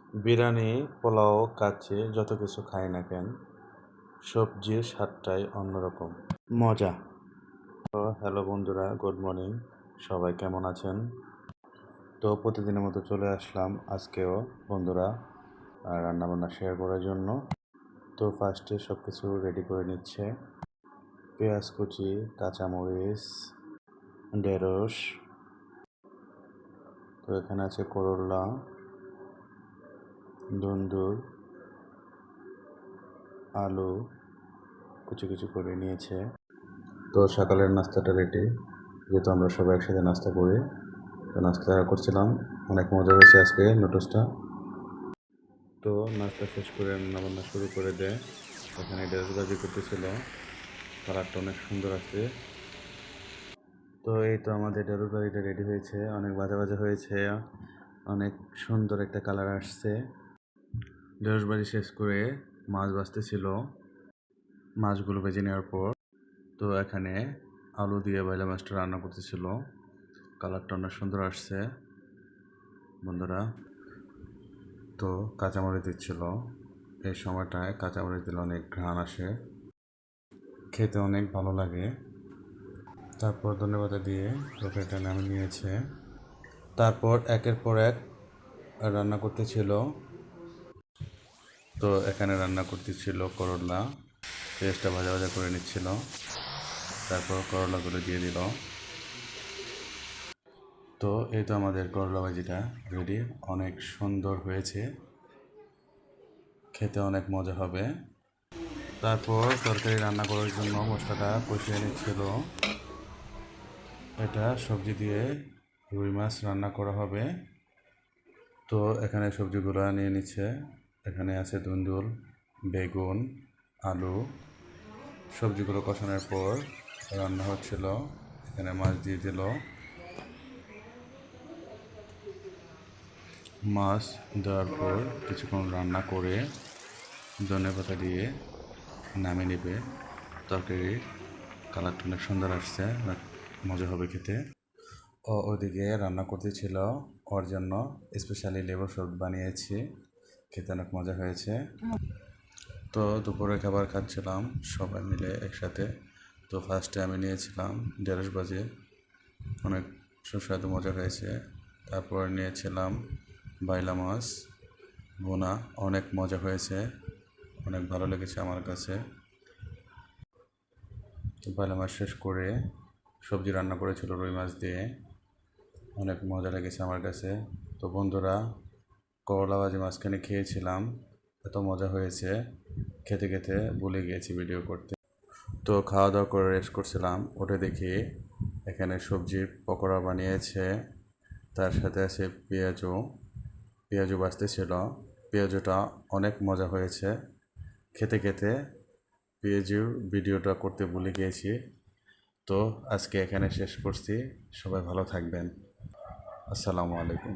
বিরিয়ানি, পোলাও, কাচ্চি যত কিছু খাই না কেন, সবজির স্বাদটাই অন্যরকম মজা। তো হ্যালো বন্ধুরা, গুড মর্নিং। সবাই কেমন আছেন? তো প্রতিদিনের মতো চলে আসলাম আজকেও বন্ধুরা রান্নাবান্না শেয়ার করার জন্য। তো ফার্স্টে সব কিছু রেডি করে নিচ্ছে। পেঁয়াজ কুচি, কাঁচামরিচ, ঢেঁড়স, তো এখানে আছে করলা, ধুন্দুল, আলু কুচি কুচি করে নিয়েছে। তো সকালের নাস্তাটা রেডি, যেহেতু আমরা সবাই একসাথে নাস্তা করি। তো নাস্তা করছিলাম, অনেক মজা হয়েছে আজকে নুডলসটা। তো নাস্তা শেষ করে রান্নাবান্না শুরু করে দেয়। এখানে ঢেঁড়স ভাজি করতেছিল, কালারটা অনেক সুন্দর আছে। তো এই তো আমাদের ঢেঁড়স ভাজিটা রেডি হয়েছে, অনেক ভাজা ভাজা হয়েছে, অনেক সুন্দর একটা কালার আসছে। ঢেঁড়স ভাজি শেষ করে মাছ ভাজতেছিল। মাছগুলো ভেজে নেওয়ার পর তো এখানে আলু দিয়ে বাইলা মাছটা রান্না করতেছিল। কালারটা অনেক সুন্দর আসছে বন্ধুরা। তো কাঁচামরিচ দিচ্ছিল, এই সময়টায় কাঁচামরিচ দিলে অনেক ঘ্রাণ আসে, খেতে অনেক ভালো লাগে। তারপর ধন্যবাদ দিয়ে তরকারিটা নামিয়ে নিয়েছে। তারপর একের পর এক রান্না করতেছিল। তো এখানে রান্না করতেছিল করলা, পেঁয়াজটা ভাজা ভাজা করে নিচ্ছিল। তারপর করলাগুলো দিয়ে দিল। তো এই তো আমাদের করলা ভাজিটা রেডি, অনেক সুন্দর হয়েছে, খেতে অনেক মজা হবে। তারপর তরকারি রান্না করার জন্য মশলাটা কষিয়ে নিচ্ছিল। এটা সবজি দিয়ে রুই মাছ রান্না করা হবে। তো এখানে সবজিগুলো নিয়ে নিচ্ছে। এখানে আছে ধুন্দুল, বেগুন, আলু। সবজিগুলো কষানোর পর রান্না হচ্ছিল। এখানে মাছ দিয়ে দিল। মাছ দেওয়ার পর কিছুক্ষণ রান্না করে ধনেপাতা দিয়ে নামিয়ে নেবে। তরকারির কালারটা অনেক সুন্দর আসছে, অনেক মজা হবে খেতে। ওদিকে রান্না করতেছিল, ওর জন্য স্পেশালি লেবুর শরবত বানিয়েছি, খেতে অনেক মজা হয়েছে। তো দুপুরে খাবার খাচ্ছিলাম সবাই মিলে একসাথে। তো ফার্স্টে আমি নিয়েছিলাম ঢেঁড়স ভাজি, অনেক সুস্বাদু মজা হয়েছে। তারপর নিয়েছিলাম বাইলা মাছ ভুনা, অনেক মজা হয়েছে, অনেক ভালো লেগেছে আমার কাছে। বাইলা মাছ শেষ করে সবজি রান্না করেছিল রুই মাছ দিয়ে, অনেক মজা লেগেছে আমার কাছে। তো বন্ধুরা, করলা ভাজি মাঝখানে খেয়েছিলাম, এত মজা হয়েছে, খেতে খেতে ভুলে গিয়েছি ভিডিও করতে। তো খাওয়া দাওয়া করে রেস্ট করছিলাম, উঠে দেখি এখানে সবজির পকোড়া বানিয়েছে, তার সাথে আছে পেঁয়াজও বাজতেছিল। পেঁয়াজটা অনেক মজা হয়েছে, খেতে খেতে পেঁয়াজুর ভিডিওটা করতে ভুলে গিয়েছি। তো আজকে এখানে শেষ করছি, সবাই ভালো থাকবেন। আসসালামু আলাইকুম।